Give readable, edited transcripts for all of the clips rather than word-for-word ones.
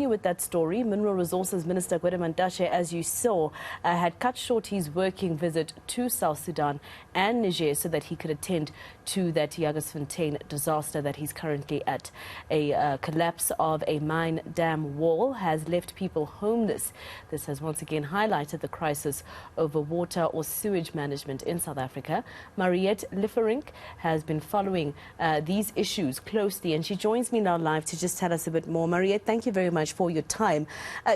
continue with that story. Mineral Resources Minister Gwede Mantashe, as you saw, had cut short his working visit to South Sudan and Niger so that he could attend to that Jagersfontein disaster that he's currently at. A collapse of a mine dam wall has left people homeless. This has once again highlighted the crisis over water or sewage management in South Africa. Mariette Liefferink has been following these issues closely, and she joins me now live to just tell us a bit more. Mariette, thank you very much for your time.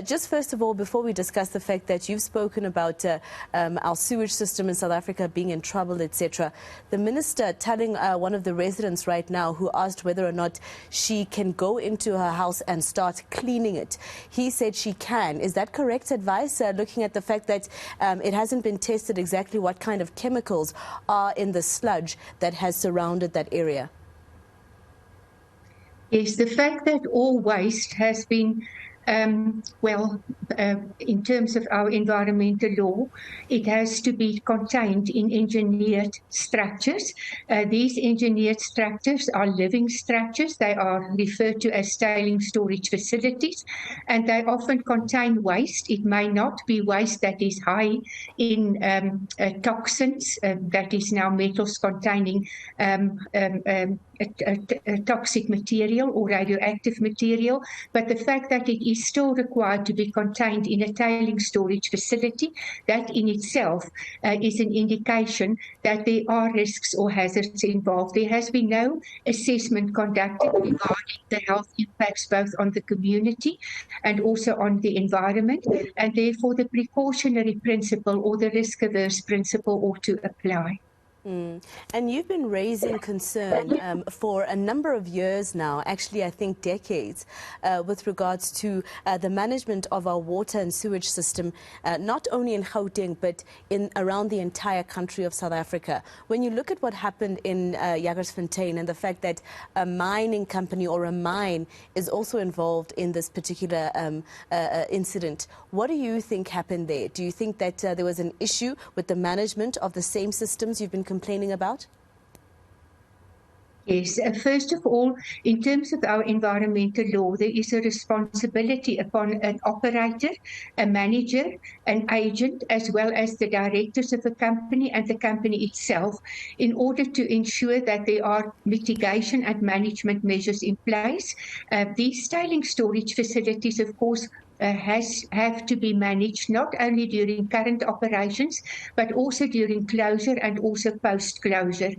Just first of all, before we discuss the fact that you've spoken about our sewage system in South Africa being in trouble, etc., the minister telling one of the residents right now who asked whether or not she can go into her house and start cleaning it. He said she can. Is that correct advice, looking at the fact that it hasn't been tested exactly what kind of chemicals are in the sludge that has surrounded that area? Yes, the fact that all waste has been, in terms of our environmental law, it has to be contained in engineered structures. These engineered structures are living structures. They are referred to as tailing storage facilities, and they often contain waste. It may not be waste that is high in toxins, that is now metals containing toxic material or radioactive material, but the fact that it is still required to be contained in a tailing storage facility, that in itself is an indication that there are risks or hazards involved. There has been no assessment conducted regarding the health impacts both on the community and also on the environment, and therefore the precautionary principle or the risk-averse principle ought to apply. And you've been raising concern for a number of years now, actually I think decades, with regards to the management of our water and sewage system, not only in Gauteng but around the entire country of South Africa. When you look at what happened in Jagersfontein and the fact that a mining company or a mine is also involved in this particular incident, what do you think happened there? Do you think that there was an issue with the management of the same systems you've been complaining about? Yes, first of all, in terms of our environmental law, there is a responsibility upon an operator, a manager, an agent, as well as the directors of the company and the company itself, in order to ensure that there are mitigation and management measures in place. These tailing storage facilities, of course, have to be managed not only during current operations, but also during closure and also post-closure.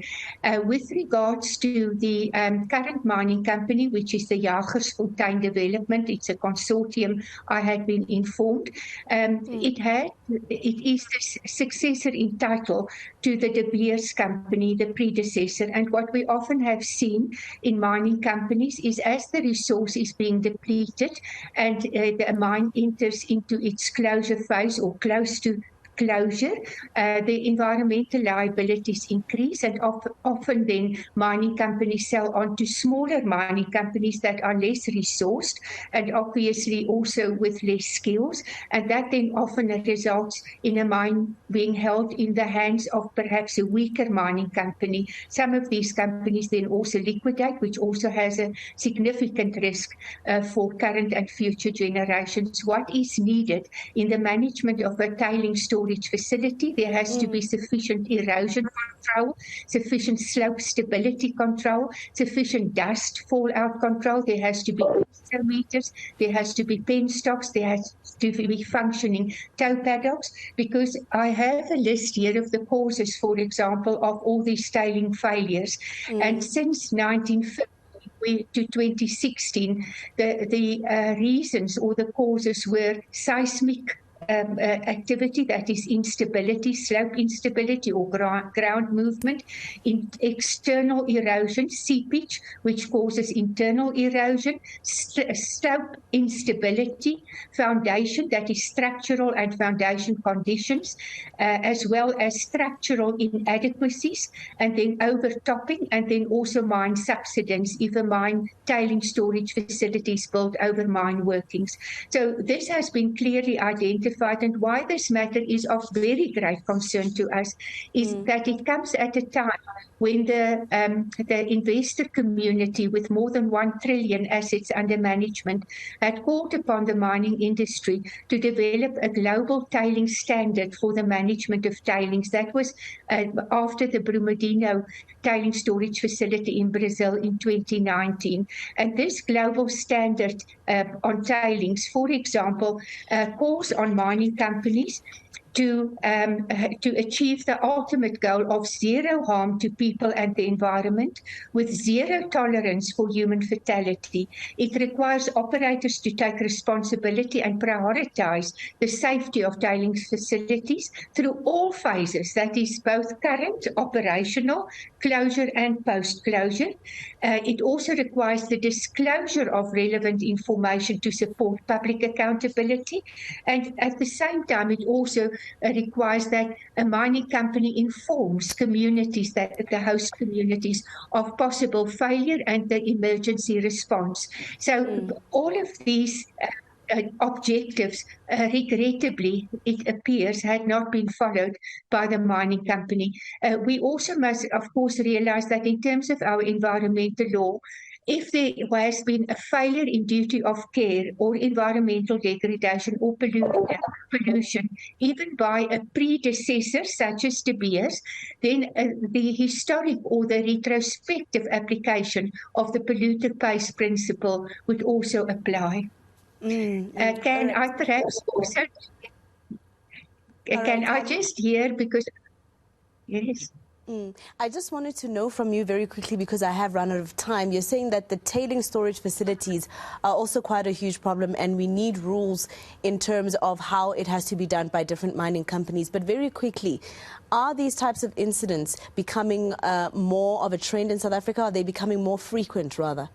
With regards to the current mining company, which is the Jagersfontein Development, it's a consortium, I had been informed. It is the successor in title to the De Beers company, the predecessor. And what we often have seen in mining companies is as the resource is being depleted and the mine enters into its closure phase or close to closure, the environmental liabilities increase, and often then mining companies sell on to smaller mining companies that are less resourced and obviously also with less skills, and that then often results in a mine being held in the hands of perhaps a weaker mining company. Some of these companies then also liquidate, which also has a significant risk for current and future generations. What is needed in the management of a tailing storage facility? There has to be sufficient erosion control, sufficient slope stability control, sufficient dust fallout control. There has to be meters, there has to be penstocks, there has to be functioning tow paddocks, because I have a list here of the causes, for example, of all these tailing failures. And since 1950 to 2016, the reasons or the causes were seismic activity, that is instability, slope instability or ground movement, in external erosion, seepage, which causes internal erosion, slope instability, foundation, that is structural and foundation conditions, as well as structural inadequacies, and then overtopping, and then also mine subsidence if a mine tailing storage facility is built over mine workings. So this has been clearly identified identified, and why this matter is of very great concern to us, is that it comes at a time when the investor community, with more than 1 trillion assets under management, had called upon the mining industry to develop a global tailings standard for the management of tailings. That was after the Brumadinho tailings storage facility in Brazil in 2019. And this global standard on tailings, for example, calls on mining companies to achieve the ultimate goal of zero harm to people and the environment, with zero tolerance for human fatality. It requires operators to take responsibility and prioritize the safety of tailings facilities through all phases, that is both current, operational, closure and post-closure. It also requires the disclosure of relevant information to support public accountability. And at the same time, it also requires that a mining company informs communities, that the host communities, of possible failure and the emergency response. So all of these objectives, regrettably, it appears, had not been followed by the mining company. We also must, of course, realize that in terms of our environmental law, if there has been a failure in duty of care or environmental degradation or pollution, even by a predecessor such as De Beers, then the historic or the retrospective application of the polluter pays principle would also apply. Can I perhaps also, can I just hear, because, yes. I just wanted to know from you very quickly, because I have run out of time. You're saying that the tailing storage facilities are also quite a huge problem, and we need rules in terms of how it has to be done by different mining companies. But very quickly, are these types of incidents becoming more of a trend in South Africa? Are they becoming more frequent, rather?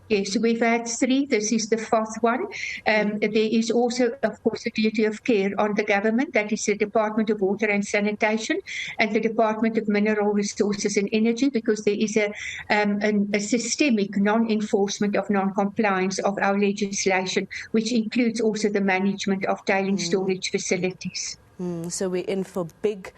Yes, we've had 3. This is the 4th one. There is also, of course, a duty of care on the government. That is the Department of Water and Sanitation and the Department of Mineral Resources and Energy, because there is a systemic non-enforcement of non-compliance of our legislation, which includes also the management of tailing storage facilities. So we're in for big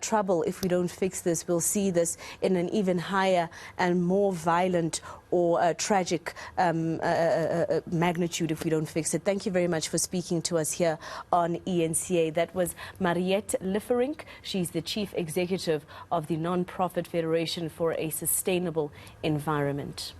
trouble if we don't fix this. We'll see this in an even higher and more violent or tragic magnitude if we don't fix it. Thank you very much for speaking to us here on eNCA. That was Mariette Liefferink. She's the Chief Executive of the Non-Profit Federation for a Sustainable Environment.